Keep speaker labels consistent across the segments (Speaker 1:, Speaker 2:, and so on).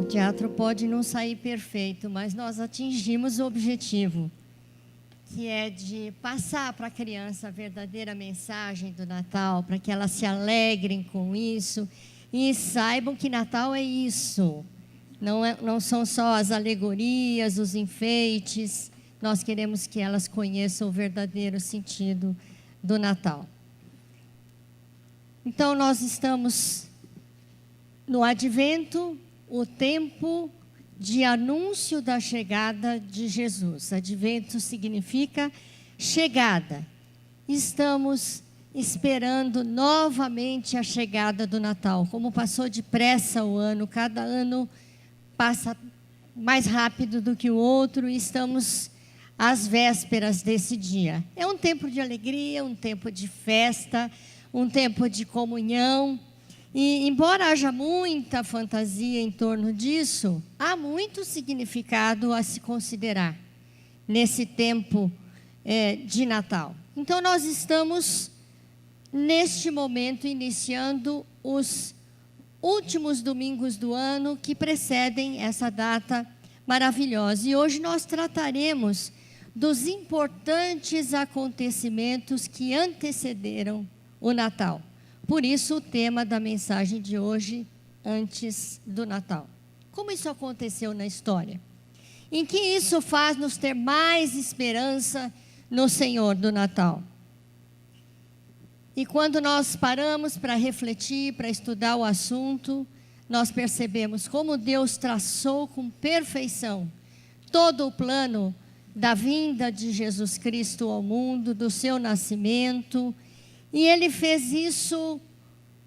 Speaker 1: teatro pode não sair perfeito, mas nós atingimos o objetivo, que é de passar para a criança a verdadeira mensagem do Natal, para que elas se alegrem com isso e saibam que Natal é isso. Não são só as alegorias, os enfeites. Nós queremos que elas conheçam o verdadeiro sentido do Natal. Então, nós estamos no Advento, o tempo de anúncio da chegada de Jesus. Advento significa chegada. Estamos esperando novamente a chegada do Natal. Como passou depressa o ano, cada ano passa mais rápido do que o outro e estamos às vésperas desse dia. É um tempo de alegria, um tempo de festa, um tempo de comunhão. E, embora haja muita fantasia em torno disso, há muito significado a se considerar nesse tempo de Natal. Então, nós estamos, neste momento, iniciando os últimos domingos do ano que precedem essa data maravilhosa. E hoje nós trataremos dos importantes acontecimentos que antecederam o Natal. Por isso, o tema da mensagem de hoje, antes do Natal. Como isso aconteceu na história? Em que isso faz nos ter mais esperança no Senhor do Natal? E quando nós paramos para refletir, para estudar o assunto, nós percebemos como Deus traçou com perfeição todo o plano da vinda de Jesus Cristo ao mundo, do seu nascimento. E Ele fez isso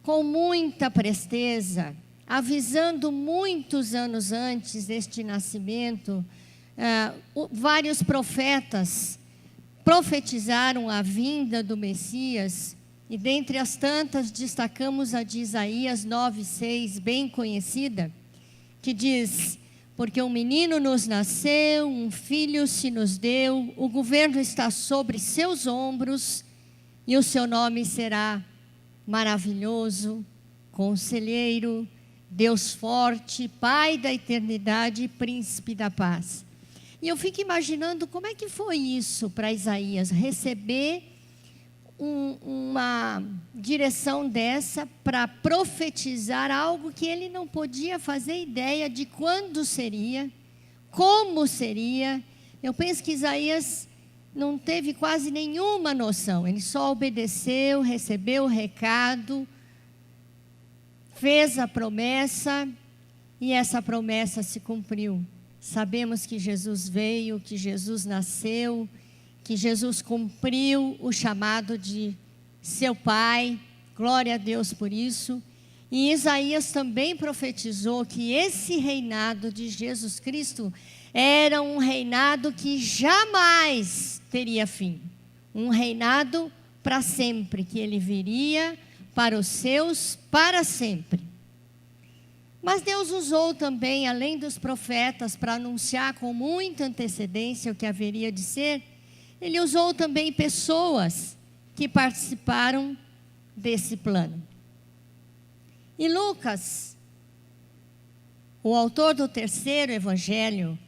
Speaker 1: com muita presteza, avisando muitos anos antes deste nascimento. Vários profetas profetizaram a vinda do Messias, e dentre as tantas destacamos a de Isaías 9:6, bem conhecida, que diz: porque um menino nos nasceu, um filho se nos deu, o governo está sobre seus ombros, e o seu nome será Maravilhoso, Conselheiro, Deus Forte, Pai da Eternidade e Príncipe da Paz. E eu fico imaginando como é que foi isso para Isaías, receber uma direção dessa para profetizar algo que ele não podia fazer ideia de quando seria, como seria. Eu penso que Isaías não teve quase nenhuma noção, ele só obedeceu, recebeu o recado, fez a promessa e essa promessa se cumpriu. Sabemos que Jesus veio, que Jesus nasceu, que Jesus cumpriu o chamado de seu Pai, glória a Deus por isso. E Isaías também profetizou que esse reinado de Jesus Cristo era um reinado que jamais teria fim. Um reinado para sempre, que ele viria para os seus para sempre. Mas Deus usou também, além dos profetas, para anunciar com muita antecedência o que haveria de ser, Ele usou também pessoas que participaram desse plano. E Lucas, o autor do terceiro evangelho,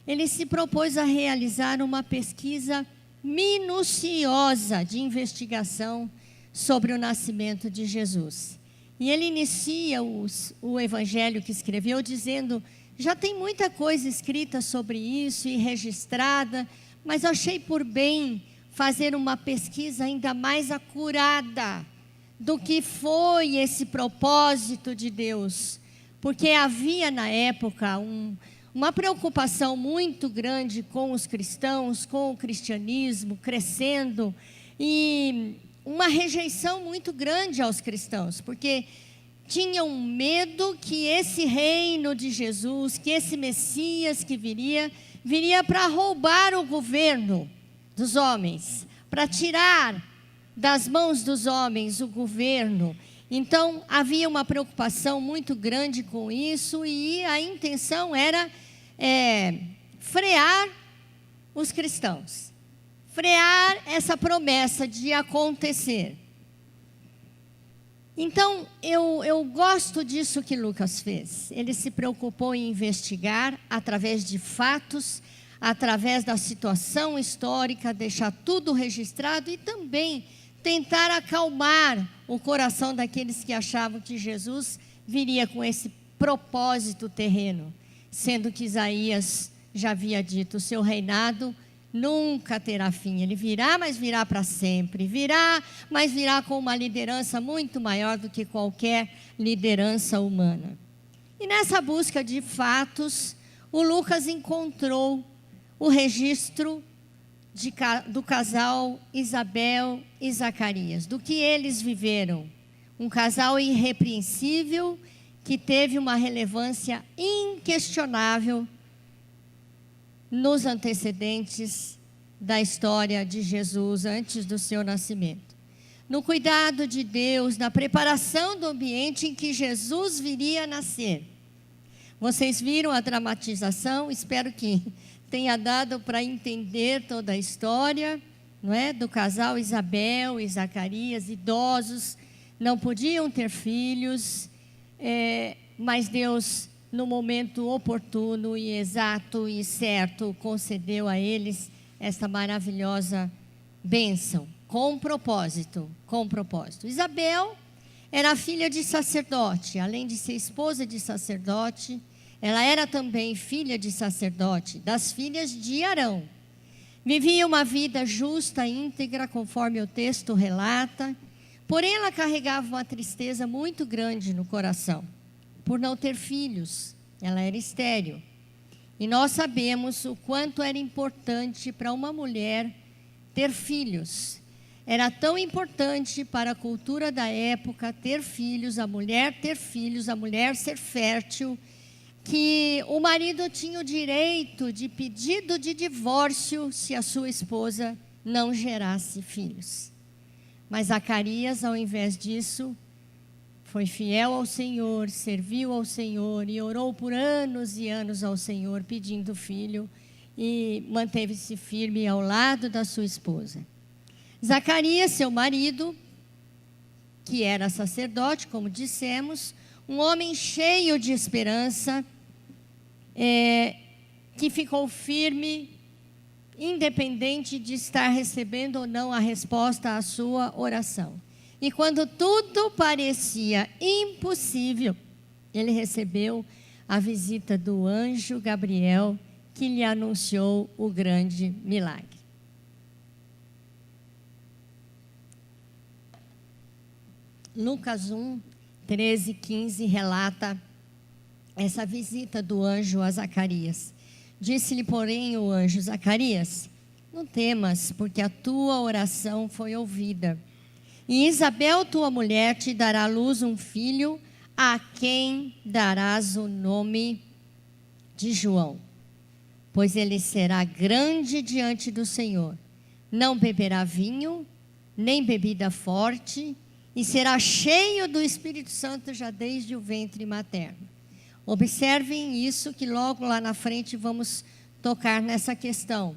Speaker 1: ele se propôs a realizar uma pesquisa minuciosa de investigação sobre o nascimento de Jesus. E ele inicia o evangelho que escreveu dizendo: já tem muita coisa escrita sobre isso e registrada, mas achei por bem fazer uma pesquisa ainda mais acurada do que foi esse propósito de Deus. Porque havia na época uma preocupação muito grande com os cristãos, com o cristianismo crescendo, e uma rejeição muito grande aos cristãos, porque tinham medo que esse reino de Jesus, que esse Messias que viria para roubar o governo dos homens, para tirar das mãos dos homens o governo. Então, havia uma preocupação muito grande com isso, e a intenção era frear os cristãos, frear essa promessa de acontecer. Então, eu gosto disso que Lucas fez. Ele se preocupou em investigar através de fatos, através da situação histórica, deixar tudo registrado e também tentar acalmar o coração daqueles que achavam que Jesus viria com esse propósito terreno, sendo que Isaías já havia dito: o seu reinado nunca terá fim. Ele virá, mas virá para sempre. Virá, mas virá com uma liderança muito maior do que qualquer liderança humana. E nessa busca de fatos, o Lucas encontrou o registro do casal Isabel e Zacarias, do que eles viveram. Um casal irrepreensível que teve uma relevância inquestionável nos antecedentes da história de Jesus, antes do seu nascimento. No cuidado de Deus, na preparação do ambiente em que Jesus viria a nascer. Vocês viram a dramatização? Espero que tenha dado para entender toda a história, não é? Do casal Isabel e Zacarias, idosos, não podiam ter filhos, mas Deus, no momento oportuno e exato e certo, concedeu a eles esta maravilhosa bênção, com propósito. Isabel era filha de sacerdote, além de ser esposa de sacerdote, ela era também filha de sacerdote, das filhas de Arão. Vivia uma vida justa, íntegra, conforme o texto relata, porém ela carregava uma tristeza muito grande no coração, por não ter filhos. Ela era estéril. E nós sabemos o quanto era importante para uma mulher ter filhos. Era tão importante para a cultura da época ter filhos, a mulher ter filhos, a mulher ser fértil, que o marido tinha o direito de pedido de divórcio se a sua esposa não gerasse filhos. Mas Zacarias, ao invés disso, foi fiel ao Senhor, serviu ao Senhor e orou por anos e anos ao Senhor pedindo filho e manteve-se firme ao lado da sua esposa. Zacarias, seu marido, que era sacerdote, como dissemos, um homem cheio de esperança, que ficou firme, independente de estar recebendo ou não a resposta à sua oração. E quando tudo parecia impossível, ele recebeu a visita do anjo Gabriel, que lhe anunciou o grande milagre. Lucas 1, 13, 15 relata essa visita do anjo a Zacarias. Disse-lhe, porém, o anjo: Zacarias, não temas, porque a tua oração foi ouvida. E Isabel, tua mulher, te dará à luz um filho, a quem darás o nome de João. Pois ele será grande diante do Senhor. Não beberá vinho, nem bebida forte, e será cheio do Espírito Santo já desde o ventre materno. Observem isso, que logo lá na frente vamos tocar nessa questão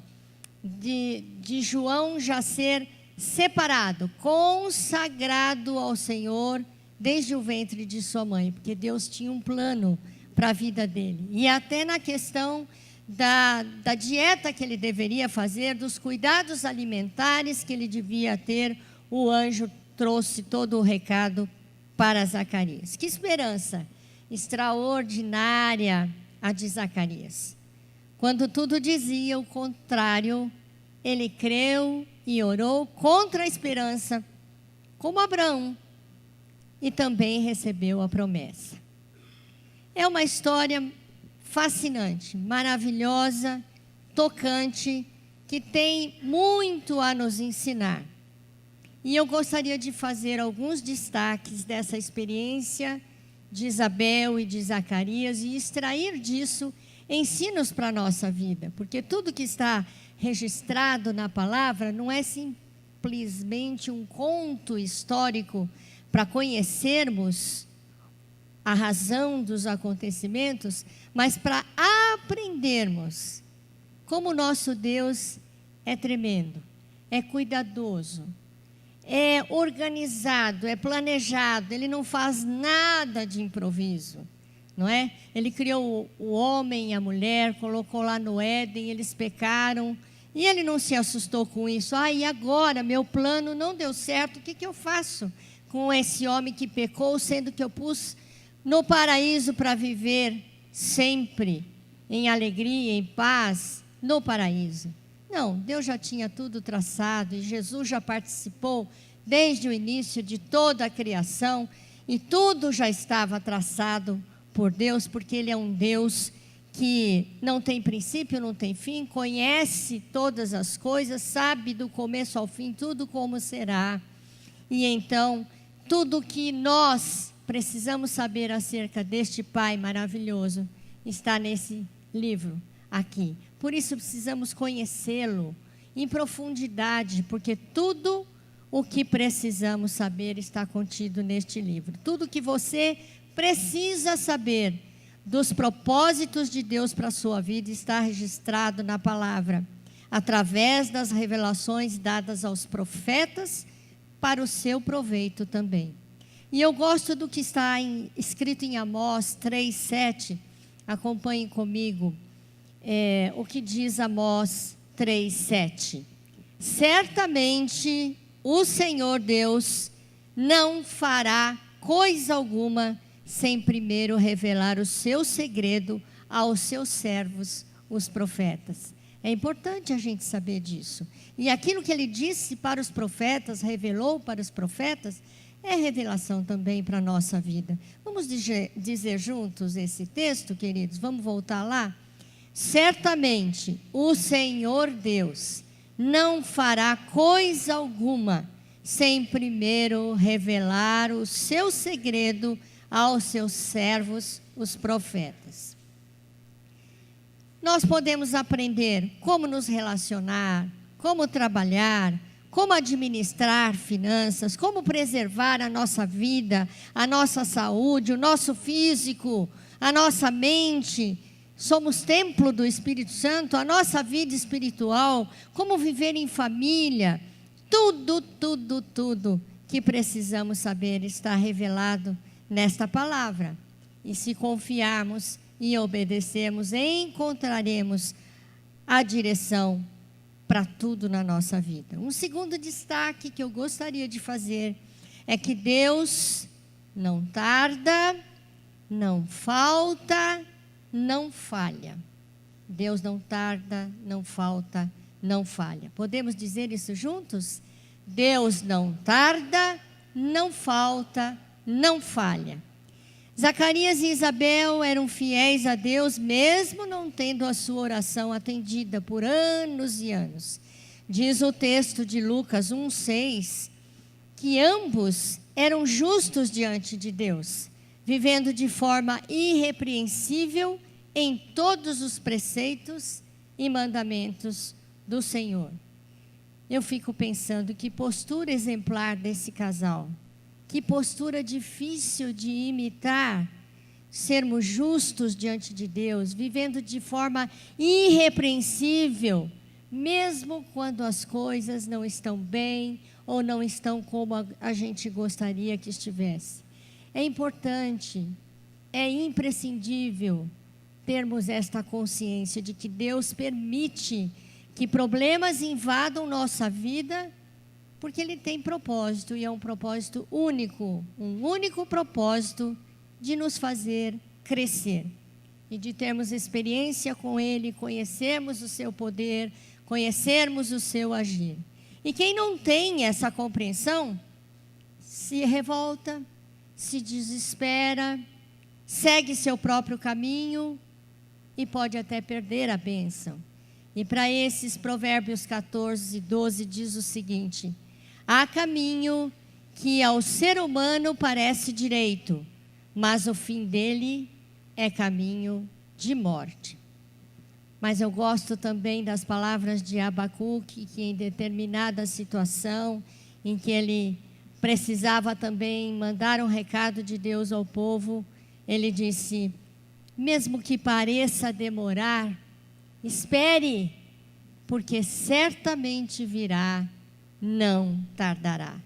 Speaker 1: de João já ser separado, consagrado ao Senhor desde o ventre de sua mãe, porque Deus tinha um plano para a vida dele. E até na questão da dieta que ele deveria fazer, dos cuidados alimentares que ele devia ter, o anjo trouxe todo o recado para Zacarias. Que esperança extraordinária a de Zacarias. Quando tudo dizia o contrário, ele creu e orou contra a esperança, como Abraão, e também recebeu a promessa. É uma história fascinante, maravilhosa, tocante, que tem muito a nos ensinar. E eu gostaria de fazer alguns destaques dessa experiência de Isabel e de Zacarias e extrair disso ensinos para a nossa vida, porque tudo que está registrado na palavra não é simplesmente um conto histórico para conhecermos a razão dos acontecimentos, mas para aprendermos como nosso Deus é tremendo, é cuidadoso, é é organizado, é planejado, ele não faz nada de improviso, não é? Ele criou o homem e a mulher, colocou lá no Éden, eles pecaram, e ele não se assustou com isso. E agora meu plano não deu certo, o que eu faço com esse homem que pecou, sendo que eu pus no paraíso para viver sempre em alegria, em paz, no paraíso? Não, Deus já tinha tudo traçado e Jesus já participou desde o início de toda a criação e tudo já estava traçado por Deus, porque Ele é um Deus que não tem princípio, não tem fim, conhece todas as coisas, sabe do começo ao fim tudo como será. E então, tudo que nós precisamos saber acerca deste Pai maravilhoso está nesse livro aqui. Por isso precisamos conhecê-lo em profundidade, porque tudo o que precisamos saber está contido neste livro. Tudo que você precisa saber dos propósitos de Deus para a sua vida está registrado na palavra, através das revelações dadas aos profetas para o seu proveito também. E eu gosto do que está escrito em Amós 3:7. Acompanhem comigo o que diz Amós 3:7. Certamente o Senhor Deus não fará coisa alguma sem primeiro revelar o seu segredo aos seus servos, os profetas. É importante a gente saber disso. E aquilo que ele disse para os profetas, revelou para os profetas, é revelação também para a nossa vida. Vamos dizer juntos esse texto, queridos? Vamos voltar lá? Certamente o Senhor Deus não fará coisa alguma sem primeiro revelar o seu segredo aos seus servos, os profetas. Nós podemos aprender como nos relacionar, como trabalhar, como administrar finanças, como preservar a nossa vida, a nossa saúde, o nosso físico, a nossa mente. Somos templo do Espírito Santo, a nossa vida espiritual, como viver em família. Tudo que precisamos saber está revelado nesta palavra. E se confiarmos e obedecermos, encontraremos a direção para tudo na nossa vida. Um segundo destaque que eu gostaria de fazer é que Deus não tarda, não falta, não falha. Deus não tarda, não falta, não falha. Podemos dizer isso juntos? Deus não tarda, não falta, não falha. Zacarias e Isabel eram fiéis a Deus, mesmo não tendo a sua oração atendida por anos e anos. Diz o texto de Lucas 1:6, que ambos eram justos diante de Deus, vivendo de forma irrepreensível em todos os preceitos e mandamentos do Senhor. Eu fico pensando que postura exemplar desse casal. Que postura difícil de imitar, sermos justos diante de Deus, vivendo de forma irrepreensível, mesmo quando as coisas não estão bem ou não estão como a gente gostaria que estivesse. É importante, é imprescindível termos esta consciência de que Deus permite que problemas invadam nossa vida, porque Ele tem propósito, e é um propósito único, um único propósito de nos fazer crescer e de termos experiência com Ele, conhecermos o seu poder, conhecermos o seu agir. E quem não tem essa compreensão, se revolta, se desespera, segue seu próprio caminho e pode até perder a bênção. E para esses, Provérbios 14:12 diz o seguinte: há caminho que ao ser humano parece direito, mas o fim dele é caminho de morte. Mas eu gosto também das palavras de Abacuque, que em determinada situação, em que ele precisava também mandar um recado de Deus ao povo, ele disse: mesmo que pareça demorar, espere, porque certamente virá, não tardará.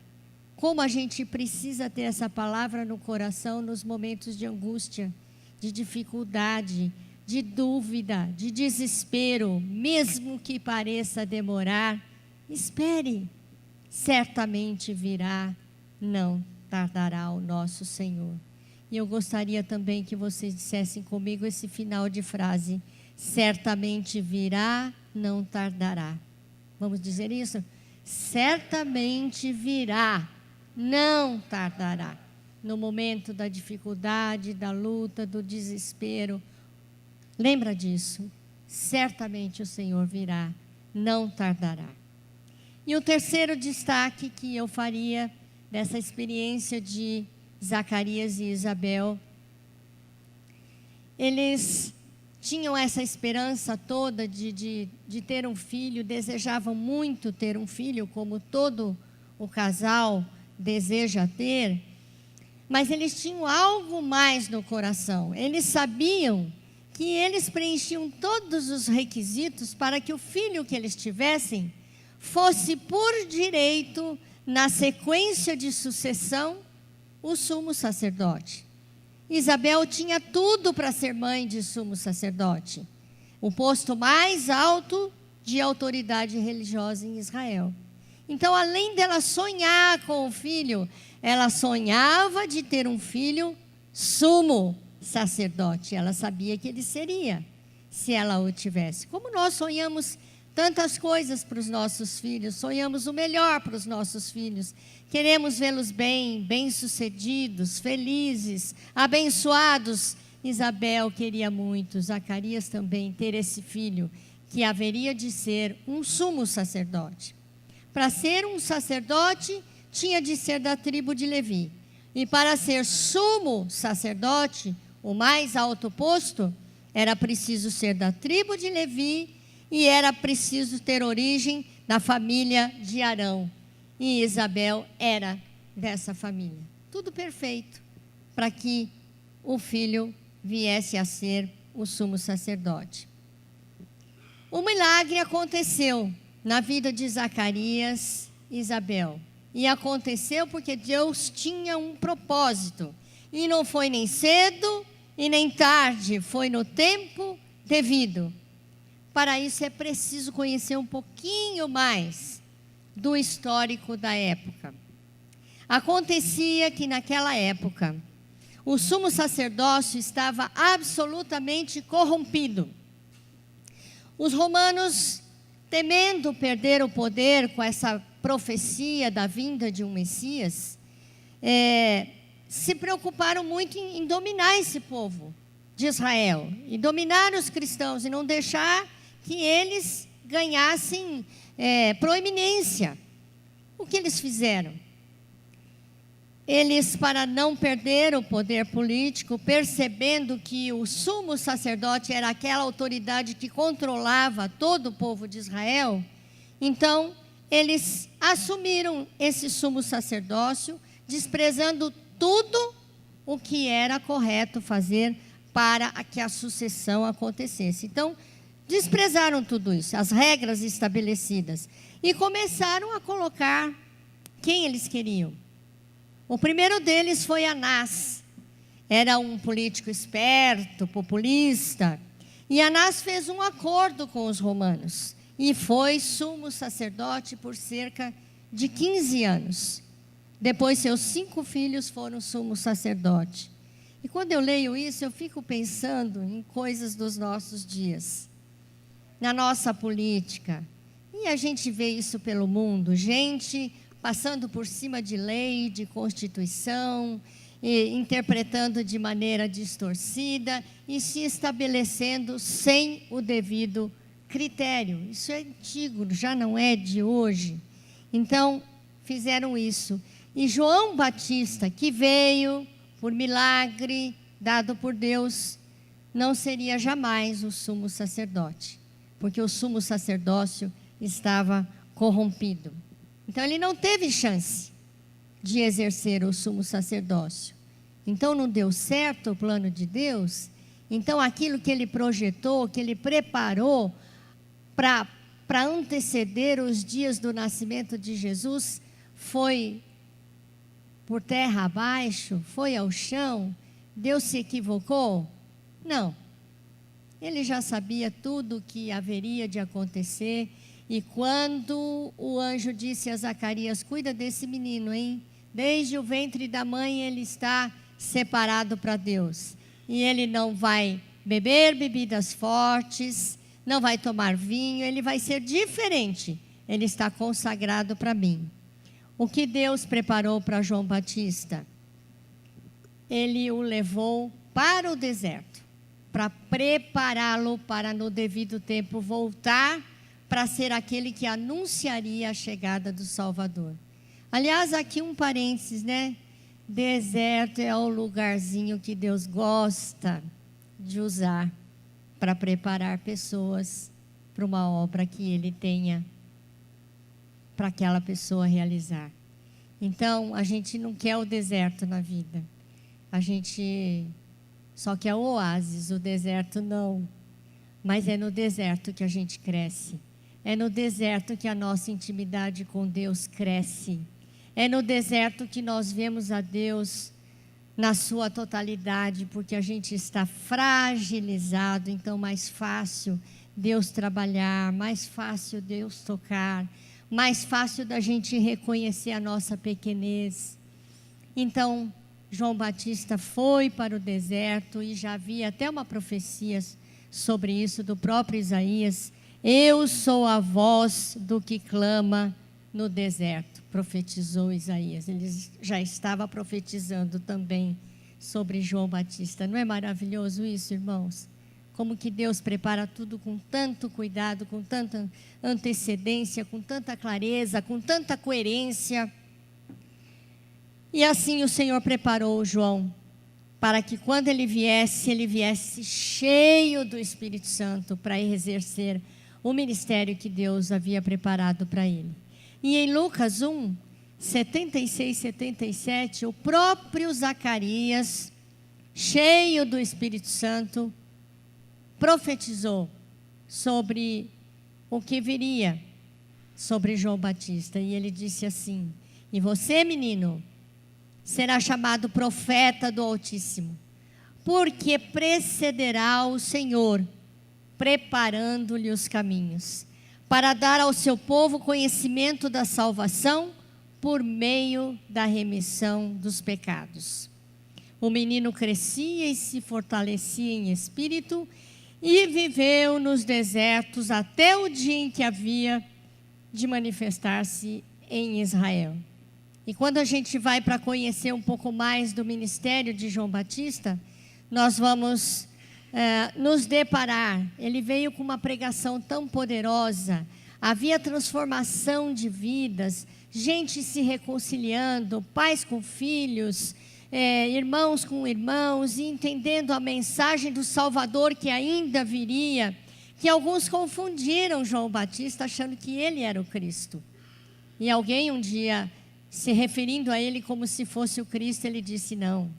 Speaker 1: Como a gente precisa ter essa palavra no coração nos momentos de angústia, de dificuldade, de dúvida, de desespero, mesmo que pareça demorar, espere, certamente virá, não tardará o nosso Senhor. E eu gostaria também que vocês dissessem comigo esse final de frase: certamente virá, não tardará. Vamos dizer isso? Certamente virá, não tardará. No momento da dificuldade, da luta, do desespero, lembra disso. Certamente o Senhor virá, não tardará. E o terceiro destaque que eu faria dessa experiência de Zacarias e Isabel, eles tinham essa esperança toda de ter um filho, desejavam muito ter um filho, como todo o casal deseja ter, mas eles tinham algo mais no coração. Eles sabiam que eles preenchiam todos os requisitos para que o filho que eles tivessem fosse por direito, na sequência de sucessão, o sumo sacerdote. Isabel tinha tudo para ser mãe de sumo sacerdote, o posto mais alto de autoridade religiosa em Israel. Então, além dela sonhar com o filho, ela sonhava de ter um filho sumo sacerdote. Ela sabia que ele seria, se ela o tivesse. Como nós sonhamos tantas coisas para os nossos filhos, sonhamos o melhor para os nossos filhos. Queremos vê-los bem-sucedidos, felizes, abençoados. Isabel queria muito, Zacarias também, ter esse filho, que haveria de ser um sumo sacerdote. Para ser um sacerdote, tinha de ser da tribo de Levi. E para ser sumo sacerdote, o mais alto posto, era preciso ser da tribo de Levi e era preciso ter origem da família de Arão. E Isabel era dessa família. Tudo perfeito para que o filho viesse a ser o sumo sacerdote. O milagre aconteceu na vida de Zacarias e Isabel. E aconteceu porque Deus tinha um propósito. E não foi nem cedo e nem tarde, foi no tempo devido. Para isso é preciso conhecer um pouquinho mais do histórico da época. Acontecia que naquela época, o sumo sacerdócio estava absolutamente corrompido. Os romanos, temendo perder o poder com essa profecia da vinda de um Messias, se preocuparam muito em dominar esse povo de Israel, e dominar os cristãos, e não deixar que eles ganhassem proeminência. O que eles fizeram? Eles, para não perder o poder político, percebendo que o sumo sacerdote era aquela autoridade que controlava todo o povo de Israel, então eles assumiram esse sumo sacerdócio, desprezando tudo o que era correto fazer para que a sucessão acontecesse. Então, desprezaram tudo isso, as regras estabelecidas, e começaram a colocar quem eles queriam. O primeiro deles foi Anás. Era um político esperto, populista, e Anás fez um acordo com os romanos e foi sumo sacerdote por cerca de 15 anos. Depois, seus 5 filhos foram sumo sacerdote. E quando eu leio isso, eu fico pensando em coisas dos nossos dias, na nossa política. E a gente vê isso pelo mundo, gente passando por cima de lei, de constituição, e interpretando de maneira distorcida e se estabelecendo sem o devido critério. Isso é antigo, já não é de hoje. Então, fizeram isso. E João Batista, que veio por milagre dado por Deus, não seria jamais o sumo sacerdote, porque o sumo sacerdócio estava corrompido. Então, ele não teve chance de exercer o sumo sacerdócio. Então, não deu certo o plano de Deus. Então, aquilo que ele projetou, que ele preparou para anteceder os dias do nascimento de Jesus, foi por terra abaixo, foi ao chão, Deus se equivocou? Não. Ele já sabia tudo o que haveria de acontecer. E quando o anjo disse a Zacarias, cuida desse menino, hein? Desde o ventre da mãe ele está separado para Deus. E ele não vai beber bebidas fortes, não vai tomar vinho, ele vai ser diferente. Ele está consagrado para mim. O que Deus preparou para João Batista? Ele o levou para o deserto, para prepará-lo para no devido tempo voltar para ser aquele que anunciaria a chegada do Salvador. Aliás, aqui um parênteses, né? Deserto é o lugarzinho que Deus gosta de usar para preparar pessoas para uma obra que Ele tenha para aquela pessoa realizar. Então, a gente não quer o deserto na vida. A gente só quer o oásis, o deserto não. Mas é no deserto que a gente cresce. É no deserto que a nossa intimidade com Deus cresce. É no deserto que nós vemos a Deus na sua totalidade, porque a gente está fragilizado, então mais fácil Deus trabalhar, mais fácil Deus tocar, mais fácil da gente reconhecer a nossa pequenez. Então, João Batista foi para o deserto e já havia até uma profecia sobre isso do próprio Isaías. Eu sou a voz do que clama no deserto, profetizou Isaías. Ele já estava profetizando também sobre João Batista. Não é maravilhoso isso, irmãos? Como que Deus prepara tudo com tanto cuidado, com tanta antecedência, com tanta clareza, com tanta coerência. E assim o Senhor preparou João para que quando ele viesse cheio do Espírito Santo para exercer o ministério que Deus havia preparado para ele. E em Lucas 1, 76, 77, o próprio Zacarias, cheio do Espírito Santo, profetizou sobre o que viria sobre João Batista. E ele disse assim: e você, menino, será chamado profeta do Altíssimo, porque precederá o Senhor, preparando-lhe os caminhos, para dar ao seu povo conhecimento da salvação por meio da remissão dos pecados. O menino crescia e se fortalecia em espírito e viveu nos desertos até o dia em que havia de manifestar-se em Israel. E quando a gente vai para conhecer um pouco mais do ministério de João Batista, nós vamos nos deparar. Ele veio com uma pregação tão poderosa, havia transformação de vidas, gente se reconciliando, pais com filhos, irmãos com irmãos, e entendendo a mensagem do Salvador que ainda viria, que alguns confundiram João Batista achando que ele era o Cristo. E alguém um dia, se referindo a ele como se fosse o Cristo, ele disse: não,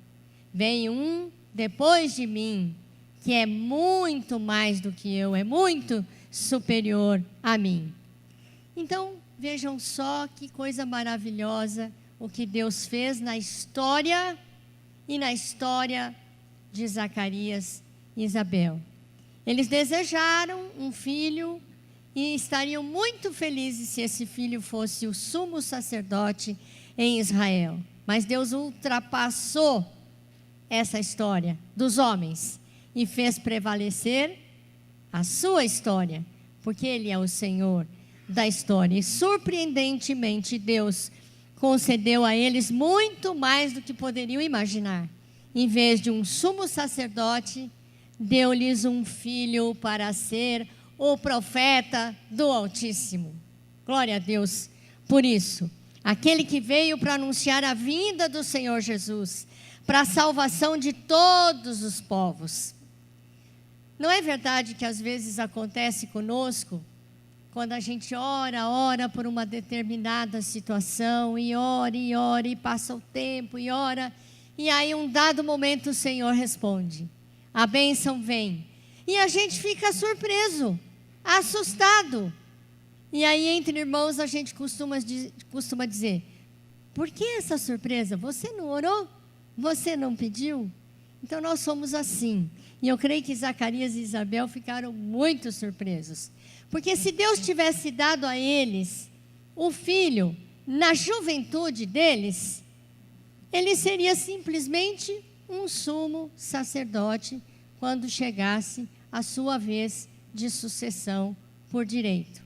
Speaker 1: vem um depois de mim, que é muito mais do que eu, é muito superior a mim. Então, vejam só que coisa maravilhosa o que Deus fez na história e na história de Zacarias e Isabel. Eles desejaram um filho e estariam muito felizes se esse filho fosse o sumo sacerdote em Israel. Mas Deus ultrapassou essa história dos homens e fez prevalecer a sua história, porque Ele é o Senhor da história. E surpreendentemente Deus concedeu a eles muito mais do que poderiam imaginar. Em vez de um sumo sacerdote, deu-lhes um filho para ser o profeta do Altíssimo. Glória a Deus por isso. Aquele que veio para anunciar a vinda do Senhor Jesus, para a salvação de todos os povos. Não é verdade que às vezes acontece conosco, quando a gente ora por uma determinada situação, e ora, e passa o tempo, e ora, e aí um dado momento o Senhor responde, a bênção vem, e a gente fica surpreso, assustado, e aí entre irmãos a gente costuma dizer, Por que essa surpresa? Você não orou? Você não pediu? Então nós somos assim. E eu creio que Zacarias e Isabel ficaram muito surpresos. Porque se Deus tivesse dado a eles o filho na juventude deles, ele seria simplesmente um sumo sacerdote quando chegasse a sua vez de sucessão por direito.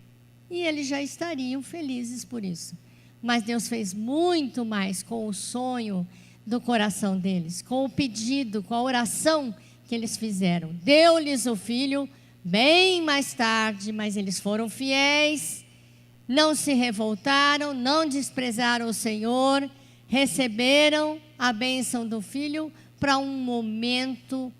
Speaker 1: E eles já estariam felizes por isso. Mas Deus fez muito mais com o sonho do coração deles, com o pedido, com a oração que eles fizeram. Deu-lhes o filho bem mais tarde, mas eles foram fiéis, não se revoltaram, não desprezaram o Senhor, receberam a bênção do filho para um momento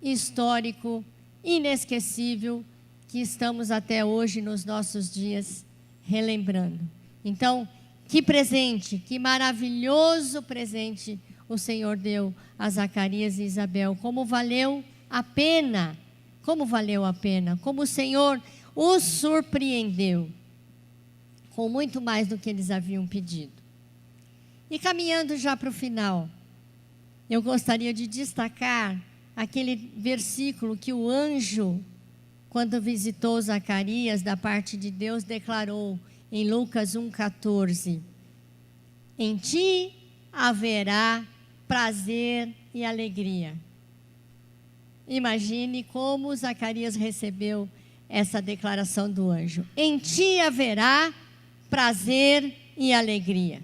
Speaker 1: histórico inesquecível que estamos até hoje nos nossos dias relembrando. Então, que presente, que maravilhoso presente o Senhor deu a Zacarias e Isabel. Como valeu a pena, como o Senhor os surpreendeu com muito mais do que eles haviam pedido. E caminhando já para o final, eu gostaria de destacar aquele versículo que o anjo, quando visitou Zacarias da parte de Deus, declarou em Lucas 1,14: em ti haverá prazer e alegria. Imagine como Zacarias recebeu essa declaração do anjo. Em ti haverá prazer e alegria.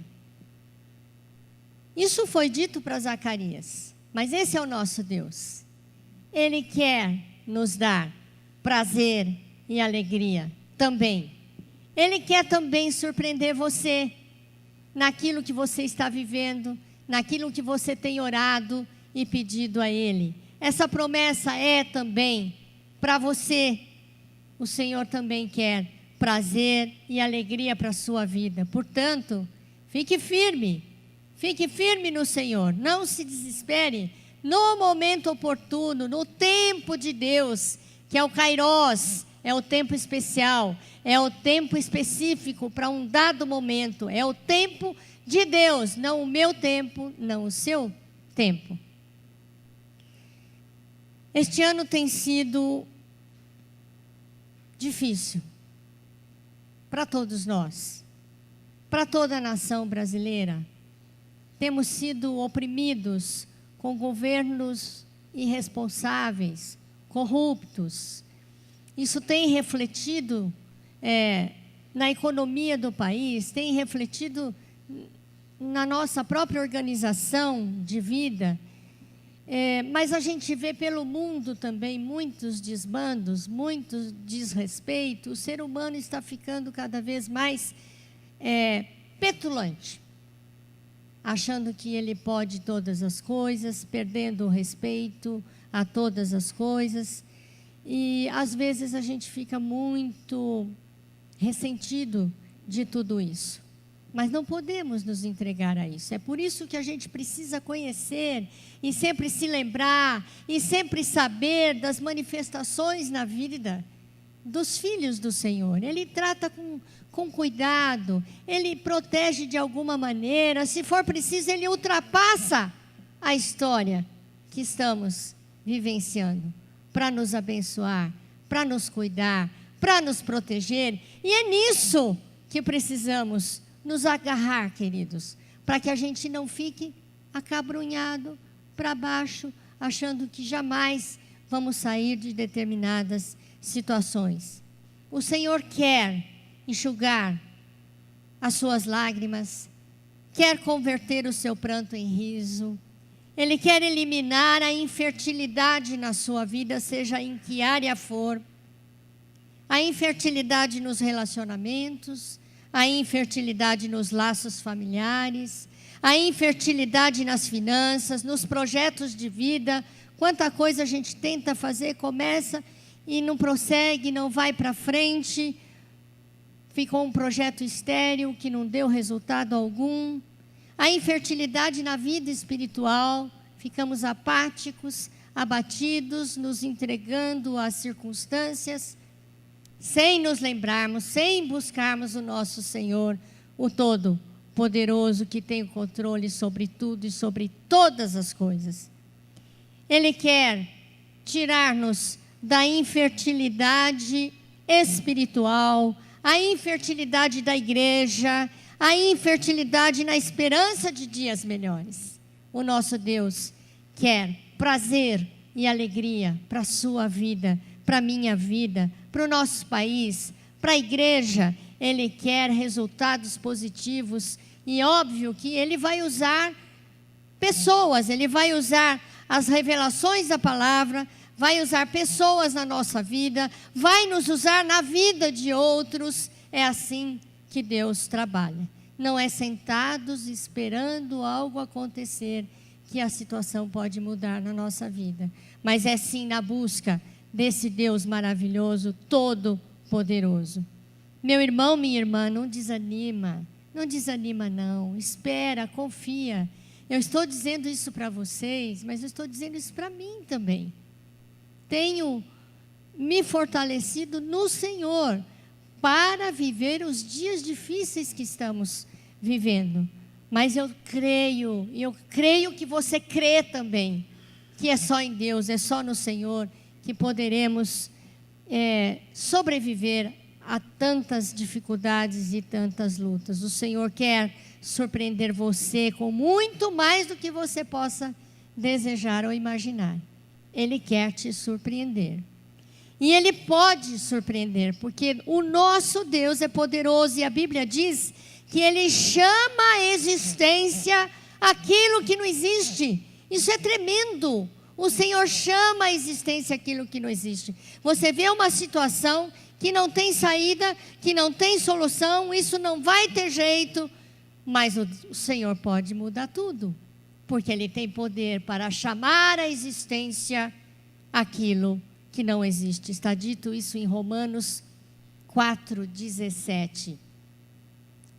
Speaker 1: Isso foi dito para Zacarias, mas esse é o nosso Deus. Ele quer nos dar prazer e alegria também. Ele quer também surpreender você naquilo que você está vivendo, naquilo que você tem orado e pedido a Ele. Essa promessa é também para você. O Senhor também quer prazer e alegria para a sua vida. Portanto, fique firme no Senhor. Não se desespere. No momento oportuno, no tempo de Deus, que é o Kairos, é o tempo especial, é o tempo específico para um dado momento, é o tempo de Deus, não o meu tempo, não o seu tempo. Este ano tem sido difícil para todos nós, para toda a nação brasileira. Temos sido oprimidos com governos irresponsáveis, corruptos. Isso tem refletido na economia do país, tem refletido na nossa própria organização de vida. Mas a gente vê pelo mundo também muitos desmandos, muito desrespeito. O ser humano está ficando cada vez mais petulante, achando que ele pode todas as coisas, perdendo o respeito a todas as coisas. E às vezes a gente fica muito ressentido de tudo isso. Mas não podemos nos entregar a isso. É por isso que a gente precisa conhecer e sempre se lembrar e sempre saber das manifestações na vida dos filhos do Senhor. Ele trata com cuidado, Ele protege de alguma maneira. Se for preciso, Ele ultrapassa a história que estamos vivenciando para nos abençoar, para nos cuidar, para nos proteger. E é nisso que precisamos nos agarrar, queridos, para que a gente não fique acabrunhado para baixo, achando que jamais vamos sair de determinadas situações. O Senhor quer enxugar as suas lágrimas, quer converter o seu pranto em riso. Ele quer eliminar a infertilidade na sua vida, seja em que área for. A infertilidade nos relacionamentos, a infertilidade nos laços familiares, a infertilidade nas finanças, nos projetos de vida. Quanta coisa a gente tenta fazer, começa e não prossegue, não vai para frente. Ficou um projeto estéril que não deu resultado algum. A infertilidade na vida espiritual, ficamos apáticos, abatidos, nos entregando às circunstâncias, sem nos lembrarmos, sem buscarmos o nosso Senhor, o poderoso que tem o controle sobre tudo e sobre todas as coisas. Ele quer tirar-nos da infertilidade espiritual, a infertilidade da igreja, a infertilidade na esperança de dias melhores. O nosso Deus quer prazer e alegria para a sua vida, para a minha vida, para o nosso país, para a igreja. Ele quer resultados positivos e óbvio que Ele vai usar pessoas, Ele vai usar as revelações da palavra, vai usar pessoas na nossa vida, vai nos usar na vida de outros. É assim que Deus trabalha. Não é sentados esperando algo acontecer que a situação pode mudar na nossa vida, mas é sim na busca desse Deus maravilhoso, todo-poderoso. Meu irmão, minha irmã, não desanima não, espera, confia. Eu estou dizendo isso para vocês, mas eu estou dizendo isso para mim também. Tenho me fortalecido no Senhor para viver os dias difíceis que estamos vivendo. Mas eu creio que você crê também, que é só em Deus, é só no Senhor que poderemos sobreviver a tantas dificuldades e tantas lutas. O Senhor quer surpreender você com muito mais do que você possa desejar ou imaginar. Ele quer te surpreender. E Ele pode surpreender, porque o nosso Deus é poderoso e a Bíblia diz que Ele chama à existência aquilo que não existe. Isso é tremendo. O Senhor chama à existência aquilo que não existe. Você vê uma situação que não tem saída, que não tem solução, isso não vai ter jeito, mas o Senhor pode mudar tudo, porque Ele tem poder para chamar à existência aquilo que não existe. Está dito isso em Romanos 4:17.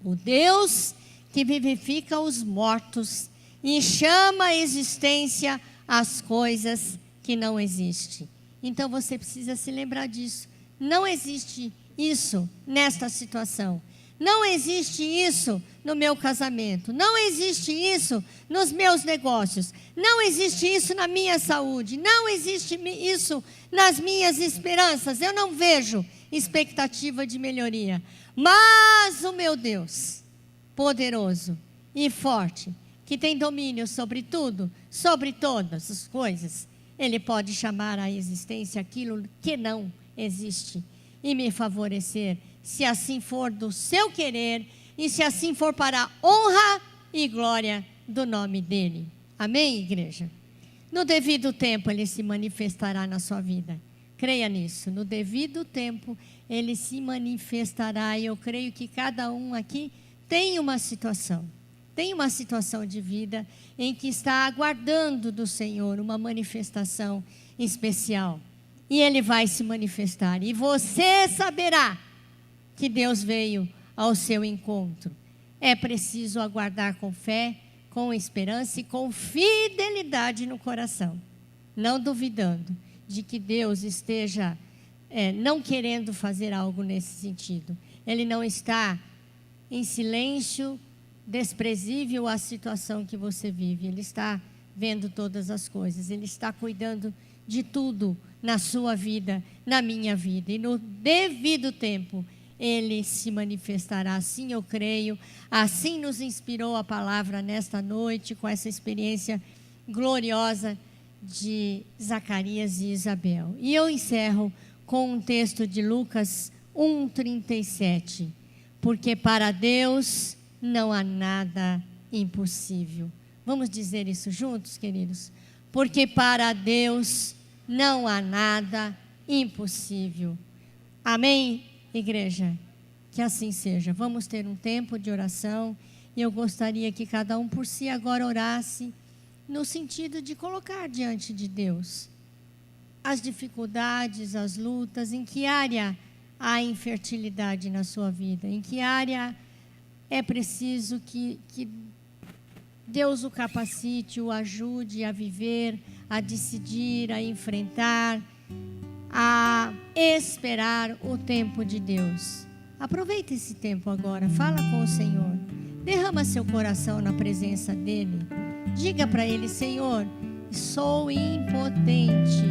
Speaker 1: O Deus que vivifica os mortos e chama à existência as coisas que não existem. Então você precisa se lembrar disso. Não existe isso nesta situação. Não existe isso no meu casamento. Não existe isso nos meus negócios. Não existe isso na minha saúde. Não existe isso nas minhas esperanças. Eu não vejo expectativa de melhoria. Mas o meu Deus, poderoso e forte, que tem domínio sobre tudo, sobre todas as coisas, Ele pode chamar à existência aquilo que não existe e me favorecer, se assim for do seu querer e se assim for para a honra e glória do nome dEle. Amém, igreja? No devido tempo Ele se manifestará na sua vida. Creia nisso. No devido tempo Ele se manifestará e eu creio que cada um aqui tem uma situação de vida em que está aguardando do Senhor uma manifestação especial. E Ele vai se manifestar. E você saberá que Deus veio ao seu encontro. É preciso aguardar com fé, com esperança e com fidelidade no coração. Não duvidando de que Deus esteja não querendo fazer algo nesse sentido. Ele não está em silêncio, desprezível à situação que você vive. Ele está vendo todas as coisas. Ele está cuidando de tudo na sua vida, na minha vida. E no devido tempo, Ele se manifestará. Assim eu creio. Assim nos inspirou a palavra nesta noite, com essa experiência gloriosa de Zacarias e Isabel. E eu encerro com um texto de Lucas 1:37. Porque para Deus não há nada impossível. Vamos dizer isso juntos, queridos? Porque para Deus não há nada impossível. Amém, igreja? Que assim seja. Vamos ter um tempo de oração e eu gostaria que cada um por si agora orasse no sentido de colocar diante de Deus as dificuldades, as lutas, em que área há infertilidade na sua vida, em que área é preciso que Deus o capacite, o ajude a viver, a decidir, a enfrentar, a esperar o tempo de Deus. Aproveita esse tempo agora, fala com o Senhor. Derrama seu coração na presença dele. Diga para ele: Senhor, sou impotente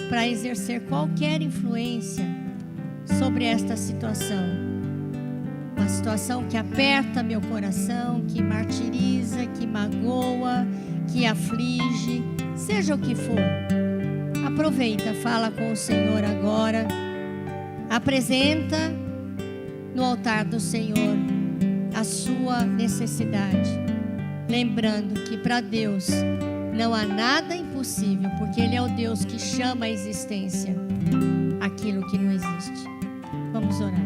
Speaker 1: para exercer qualquer influência sobre esta situação. Uma situação que aperta meu coração, que martiriza, que magoa, que aflige, seja o que for. Aproveita, fala com o Senhor agora. Apresenta no altar do Senhor a sua necessidade. Lembrando que para Deus não há nada impossível, porque Ele é o Deus que chama à existência aquilo que não existe. Vamos orar.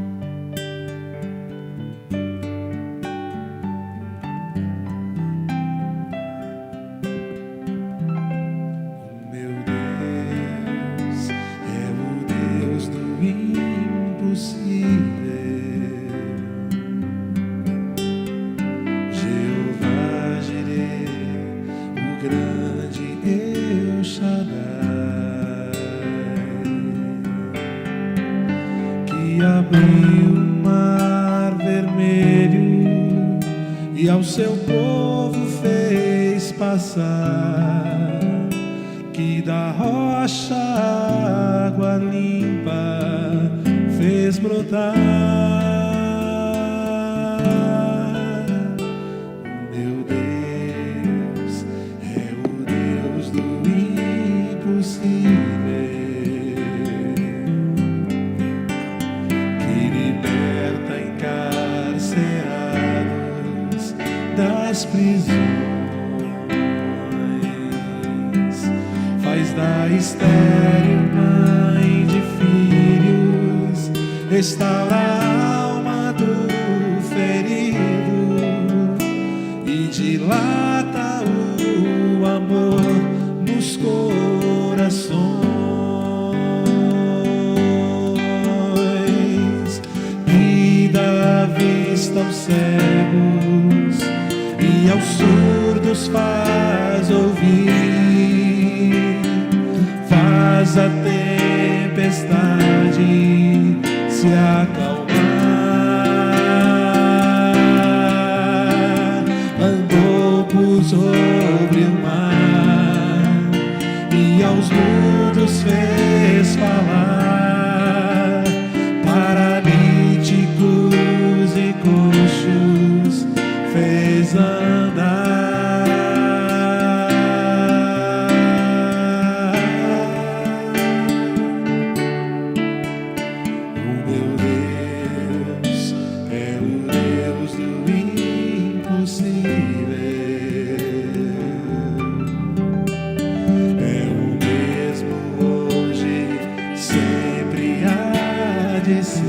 Speaker 2: Abriu o mar vermelho e ao seu povo fez passar, que da rocha água limpa fez brotar. Meu Deus é o Deus do impossível, das prisões, faz da estéril mãe de filhos, restaura a alma do ferido e dilata o amor nos corações, e dá vista aos cegos e aos surdos faz ouvir, faz a tempestade se acalmar. Andou por sobre o mar e aos mudos fez falar, paralíticos e coxos fez andar. O meu Deus é o Deus do impossível, é o mesmo hoje, sempre há de ser.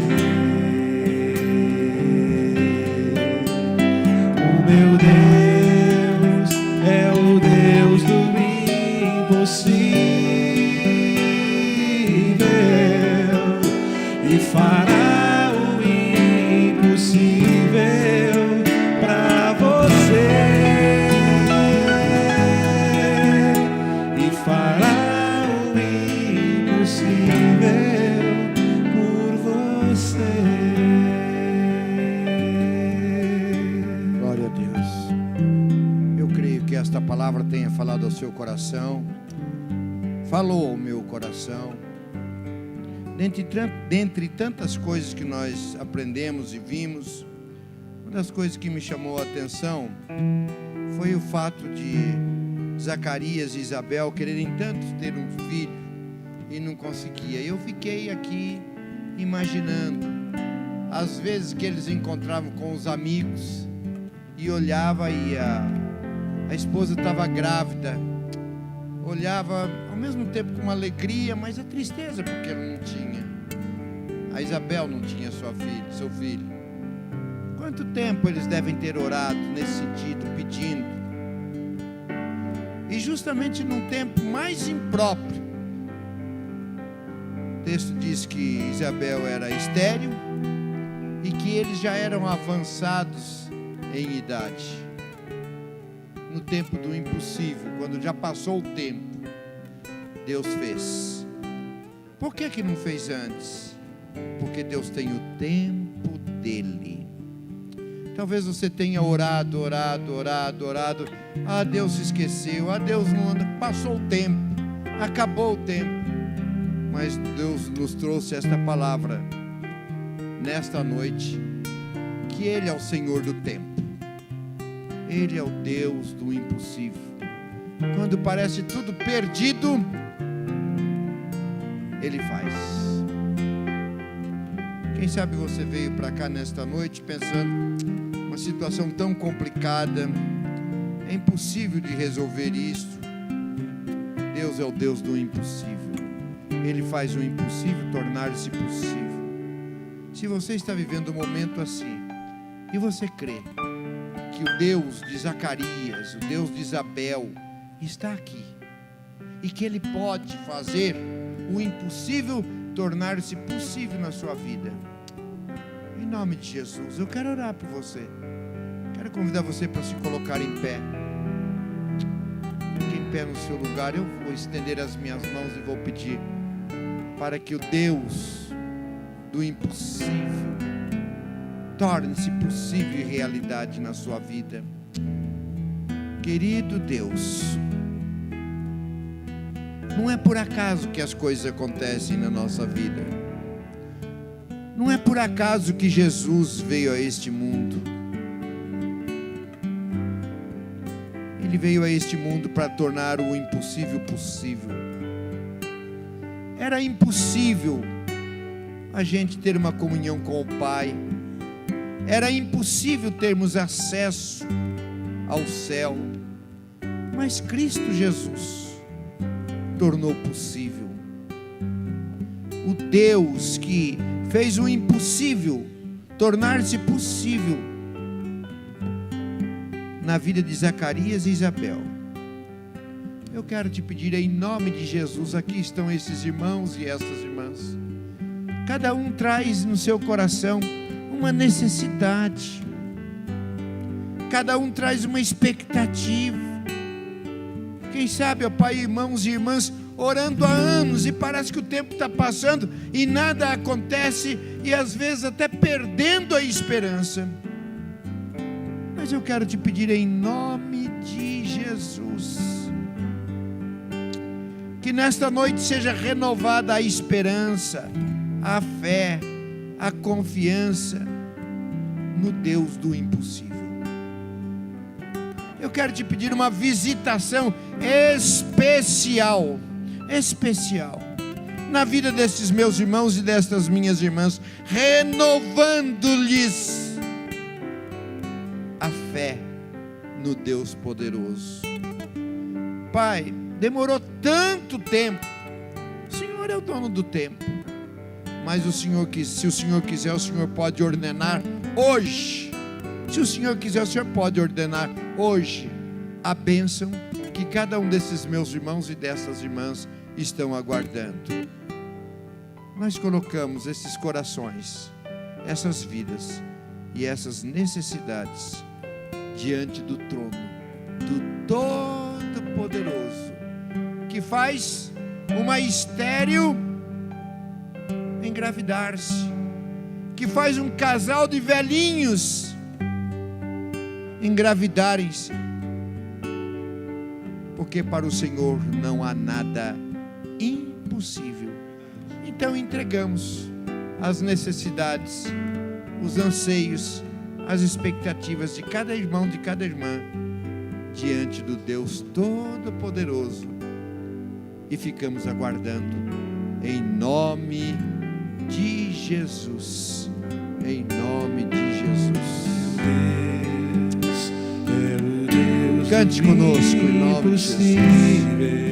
Speaker 2: Meu Deus é o Deus do impossível e fará o impossível pra você, e fará o impossível por você.
Speaker 3: Esta palavra tenha falado ao seu coração, falou ao meu coração. Dentre tantas coisas que nós aprendemos e vimos, uma das coisas que me chamou a atenção foi o fato de Zacarias e Isabel quererem tanto ter um filho e não conseguia. Eu fiquei aqui imaginando as vezes que eles encontravam com os amigos e olhava e a esposa estava grávida, olhava ao mesmo tempo com alegria, mas a tristeza porque ela não tinha. A Isabel não tinha seu filho. Quanto tempo eles devem ter orado nesse sentido, pedindo? E justamente num tempo mais impróprio. O texto diz que Isabel era estéril e que eles já eram avançados em idade. No tempo do impossível, quando já passou o tempo, Deus fez. Por que não fez antes? Porque Deus tem o tempo dele. Talvez você tenha orado. Ah, Deus se esqueceu. Ah, Deus não anda. Passou o tempo. Acabou o tempo. Mas Deus nos trouxe esta palavra nesta noite, que Ele é o Senhor do tempo. Ele é o Deus do impossível. Quando parece tudo perdido, Ele faz. Quem sabe você veio para cá nesta noite pensando, uma situação tão complicada, é impossível de resolver isso. Deus é o Deus do impossível. Ele faz o impossível tornar-se possível. Se você está vivendo um momento assim, e você crê que o Deus de Zacarias, o Deus de Isabel, está aqui, e que Ele pode fazer o impossível tornar-se possível na sua vida, em nome de Jesus, eu quero orar por você. Quero convidar você para se colocar em pé. Fique em pé no seu lugar. Eu vou estender as minhas mãos e vou pedir para que o Deus do impossível torne-se possível e realidade na sua vida. Querido Deus, não é por acaso que as coisas acontecem na nossa vida. Não é por acaso que Jesus veio a este mundo. Ele veio a este mundo para tornar o impossível possível. Era impossível a gente ter uma comunhão com o Pai. Era impossível termos acesso ao céu. Mas Cristo Jesus tornou possível. O Deus que fez o impossível tornar-se possível na vida de Zacarias e Isabel. Eu quero te pedir em nome de Jesus, aqui estão esses irmãos e essas irmãs. Cada um traz no seu coração uma necessidade. Cada um traz uma expectativa. Quem sabe, ó Pai, irmãos e irmãs, orando há anos e parece que o tempo está passando e nada acontece, e às vezes até perdendo a esperança. Mas eu quero te pedir em nome de Jesus, que nesta noite seja renovada a esperança, a fé, a confiança no Deus do impossível. Eu quero te pedir uma visitação especial na vida desses meus irmãos e destas minhas irmãs, renovando-lhes a fé no Deus poderoso. Pai, demorou tanto tempo. O Senhor é o dono do tempo. Mas se o Senhor quiser, o Senhor pode ordenar hoje. Se o Senhor quiser, o Senhor pode ordenar hoje a bênção que cada um desses meus irmãos e dessas irmãs estão aguardando. Nós colocamos esses corações, essas vidas e essas necessidades diante do trono do Todo-Poderoso, que faz uma estéril engravidar-se, que faz um casal de velhinhos engravidarem-se, porque para o Senhor não há nada impossível. Então entregamos as necessidades, os anseios, as expectativas de cada irmão, de cada irmã, diante do Deus Todo-Poderoso, e ficamos aguardando, em nome de Jesus, em nome de Jesus.
Speaker 2: Deus é o Deus
Speaker 3: Cante conosco em nome de Jesus.